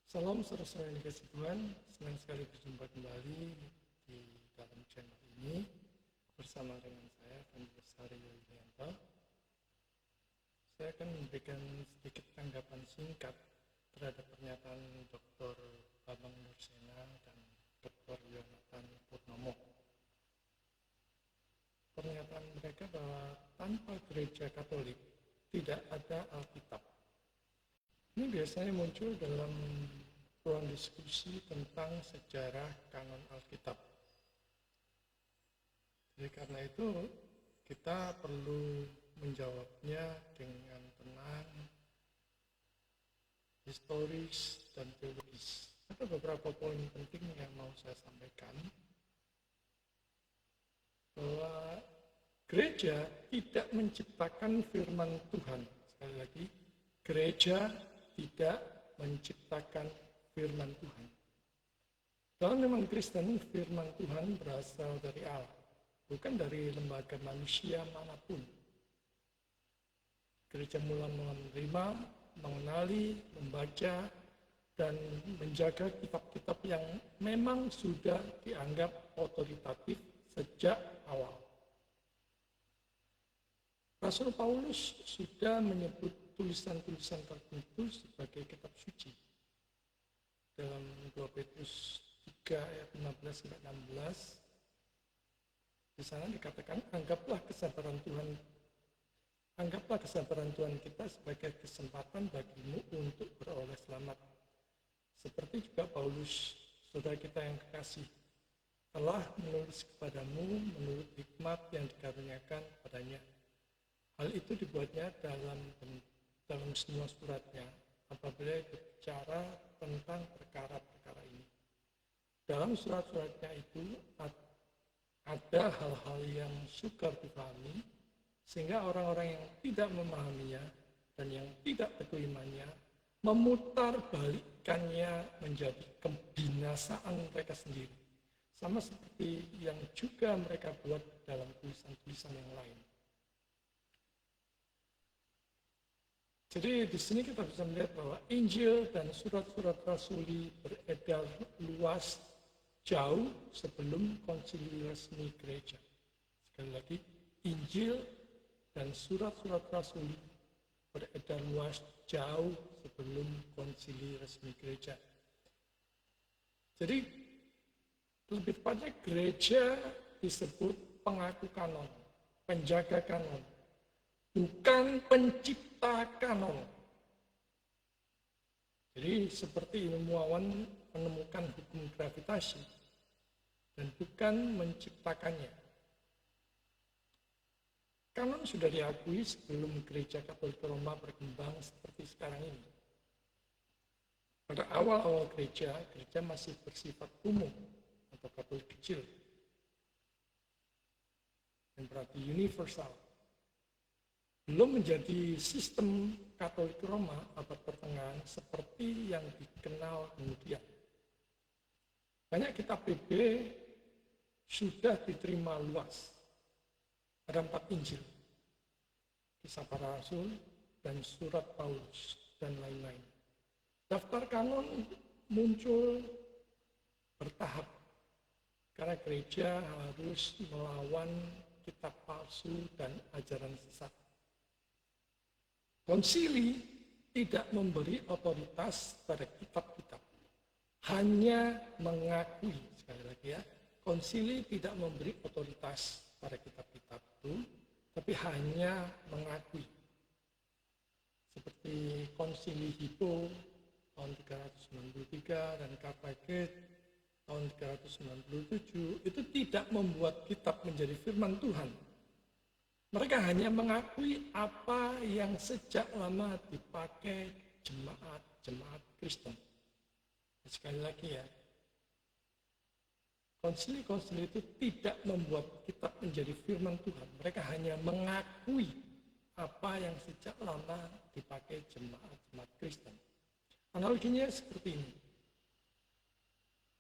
Salam saudara yang dikasih Tuhan, senang sekali berjumpa kembali di dalam channel ini bersama dengan saya, Fandi Yulianto. Saya akan memberikan sedikit tanggapan singkat terhadap pernyataan Dr. Bambang Nursena dan Dr. Yonatan Purnomo. Pernyataan mereka bahwa tanpa gereja Katolik tidak ada Alkitab. Ini biasanya muncul dalam ruang diskusi tentang sejarah kanon Alkitab. Jadi karena itu kita perlu menjawabnya dengan tenang, historis, dan teologis. Ada beberapa poin penting yang mau saya sampaikan. Bahwa gereja tidak menciptakan firman Tuhan. Sekali lagi, gereja tidak menciptakan firman Tuhan. Dalam iman Kristen, firman Tuhan berasal dari Allah, bukan dari lembaga manusia manapun. Gereja mula menerima, mengenali, membaca, dan menjaga kitab-kitab yang memang sudah dianggap otoritatif sejak awal. Rasul Paulus sudah menyebut tulisan-tulisan tertentu sebagai kitab suci. Dalam 2 Petrus 3 ayat 15-16, di sana dikatakan, anggaplah kesabaran Tuhan kita sebagai kesempatan bagimu untuk beroleh selamat. Seperti juga Paulus, saudara kita yang kekasih, telah menulis kepadamu menurut hikmat yang dikaruniakan padanya. Hal itu dibuatnya dalam semua suratnya apabila berbicara tentang perkara-perkara ini. Dalam surat-suratnya itu ada hal-hal yang sukar dipahami, sehingga orang-orang yang tidak memahaminya dan yang tidak teguh imannya memutarbalikkannya menjadi kebinasaan mereka sendiri. Sama seperti yang juga mereka buat dalam tulisan-tulisan yang lain. Jadi di sini kita bisa melihat bahwa Injil dan surat-surat rasuli beredar luas jauh sebelum konsili resmi gereja. Sekali lagi, Injil dan surat-surat rasuli beredar luas jauh sebelum konsili resmi gereja. Jadi lebih tepatnya gereja disebut pengaku kanon, penjaga kanon, bukan pencipta kanon. Jadi seperti ilmuwan menemukan hukum gravitasi dan bukan menciptakannya. Kanon sudah diakui sebelum gereja Katolik Roma berkembang seperti sekarang ini. Pada awal-awal gereja masih bersifat umum atau Katolik kecil, yang berarti universal. Belum menjadi sistem Katolik Roma abad pertengahan seperti yang dikenal kemudian. Banyak kitab BB sudah diterima luas. Ada 4 Injil, Kisah Para Rasul, dan Surat Paulus, dan lain-lain. Daftar kanon muncul bertahap, karena gereja harus melawan kitab palsu dan ajaran sesat. Konsili tidak memberi otoritas pada kitab-kitab, hanya mengakui. Sekali lagi ya, konsili tidak memberi otoritas pada kitab-kitab itu, tapi hanya mengakui. Seperti konsili Hippo tahun 393 dan Carthage tahun 397, itu tidak membuat kitab menjadi firman Tuhan. Mereka hanya mengakui apa yang sejak lama dipakai jemaat Kristen. Sekali lagi ya, konsili-konsili itu tidak membuat kitab menjadi firman Tuhan. Mereka hanya mengakui apa yang sejak lama dipakai jemaat Kristen. Analoginya seperti ini.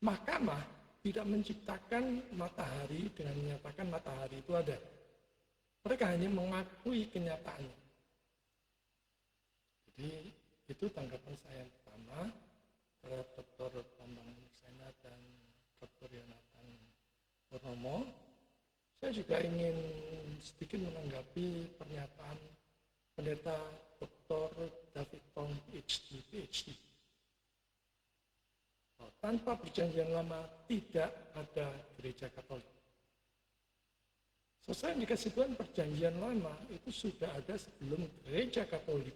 Mahkamah tidak menciptakan matahari dengan menyatakan matahari itu ada. Mereka hanya mengakui kenyataannya. Jadi itu tanggapan saya yang pertama. terhadap Dr. Bambang Muksena dan Dr. Yonatan Purnomo. Saya juga ingin sedikit menanggapi pernyataan Pendeta Dr. David Tong PhD. Tanpa perjanjian lama tidak ada gereja Katolik. Saya dikasih Tuhan, perjanjian lama itu sudah ada sebelum gereja Katolik.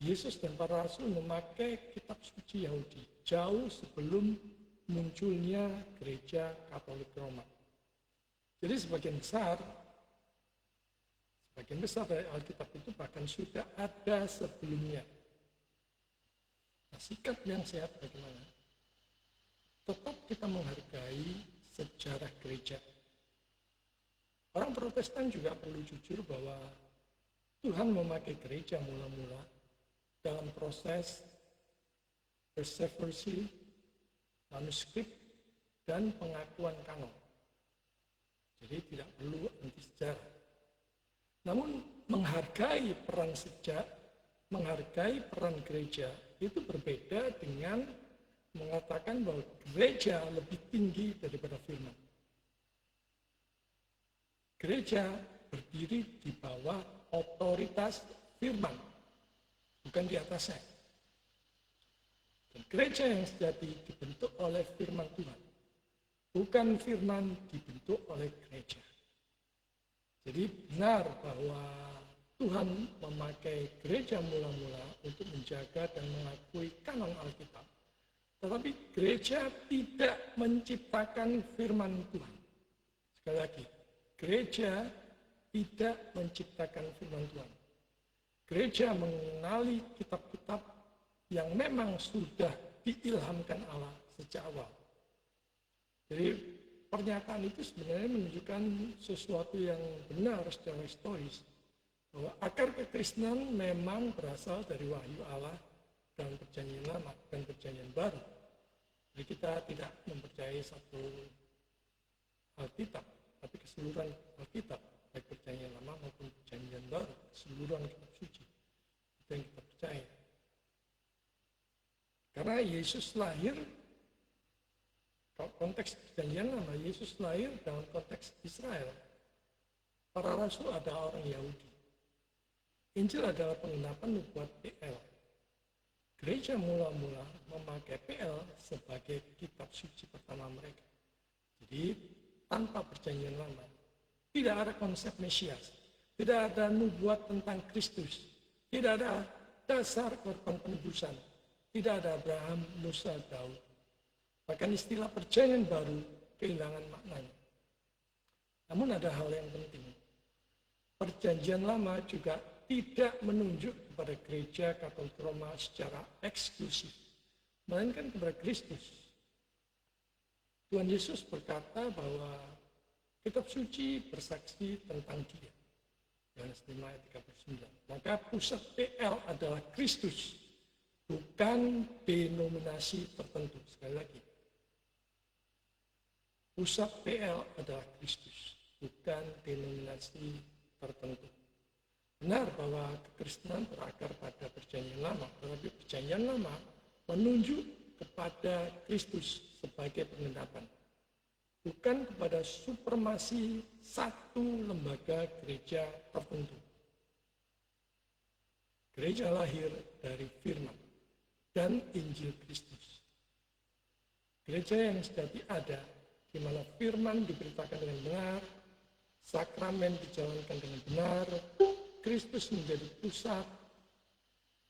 Yesus dan para rasul memakai kitab suci Yahudi jauh sebelum munculnya gereja Katolik Roma. Jadi sebagian besar dari Alkitab itu bahkan sudah ada sebelumnya. Nah, sikap yang sehat bagaimana? Tetap kita menghargai sejarah gereja. Orang Protestan juga perlu jujur bahwa Tuhan memakai gereja mula-mula dalam proses preservasi manuskrip dan pengakuan kanon. Jadi tidak perlu anti sejarah. Namun menghargai peran gereja itu berbeda dengan mengatakan bahwa gereja lebih tinggi daripada firman. Gereja berdiri di bawah otoritas firman, bukan di atasnya. Dan gereja yang sejati dibentuk oleh firman Tuhan, bukan firman dibentuk oleh gereja. Jadi benar bahwa Tuhan memakai gereja mula-mula untuk menjaga dan mengakui kanon Alkitab. Tetapi gereja tidak menciptakan firman Tuhan. Sekali lagi, gereja tidak menciptakan firman Tuhan. Gereja mengenali kitab-kitab yang memang sudah diilhamkan Allah sejak awal. Jadi pernyataan itu sebenarnya menunjukkan sesuatu yang benar secara historis. Bahwa akar kekristenan memang berasal dari wahyu Allah dalam perjanjian lama dan perjanjian baru. Jadi kita tidak mempercayai satu Alkitab, tapi keseluruhan Alkitab, baik perjanjian lama maupun perjanjian baru, keseluruhan kitab suci. Itu yang kita percaya. Karena Yesus lahir, kalau konteks perjanjian lama, Yesus lahir dalam konteks Israel. Para rasul adalah orang Yahudi. Injil adalah penggenapan nubuat PL. Gereja mula-mula memakai PL sebagai kitab suci pertama mereka. Jadi tanpa perjanjian lama, tidak ada konsep Mesias, tidak ada nubuat tentang Kristus, tidak ada dasar korban penebusan, tidak ada Abraham, Musa, Daud. Bahkan istilah perjanjian baru kehilangan maknanya. Namun ada hal yang penting. Perjanjian lama juga tidak menunjuk kepada gereja Katolik Roma secara eksklusif, melainkan kepada Kristus. Tuhan Yesus berkata bahwa kitab suci bersaksi tentang Dia. Yohanes 5 ayat 39. Maka pusat PL adalah Kristus, bukan denominasi tertentu. Sekali lagi, pusat PL adalah Kristus, bukan denominasi tertentu. Benar bahwa kekristenan berakar pada perjanjian lama, tetapi perjanjian lama menunjuk kepada Kristus sebagai penggenapan, bukan kepada supremasi satu lembaga gereja tertentu. Gereja lahir dari firman dan Injil Kristus. Gereja yang sejati ada di mana firman diberitakan dengan benar, sakramen dijalankan dengan benar, Kristus menjadi pusat.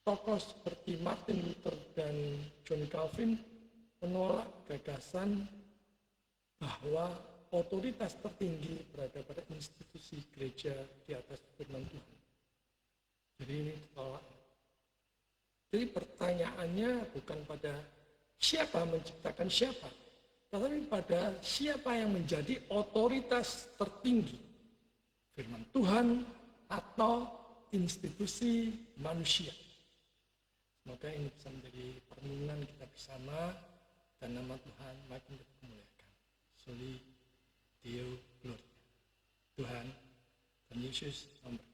Tokoh seperti Martin Luther dan John Calvin menolak gagasan bahwa otoritas tertinggi berada pada institusi gereja di atas firman Tuhan. Jadi ini ditolak. Jadi pertanyaannya bukan pada siapa menciptakan siapa, tetapi pada siapa yang menjadi otoritas tertinggi, firman Tuhan atau institusi manusia. Semoga ini bisa menjadi perlindungan kita bersama dan nama Tuhan makin dimuliakan. Soli Deo Gloria. Tuhan dan Yesus memberkati.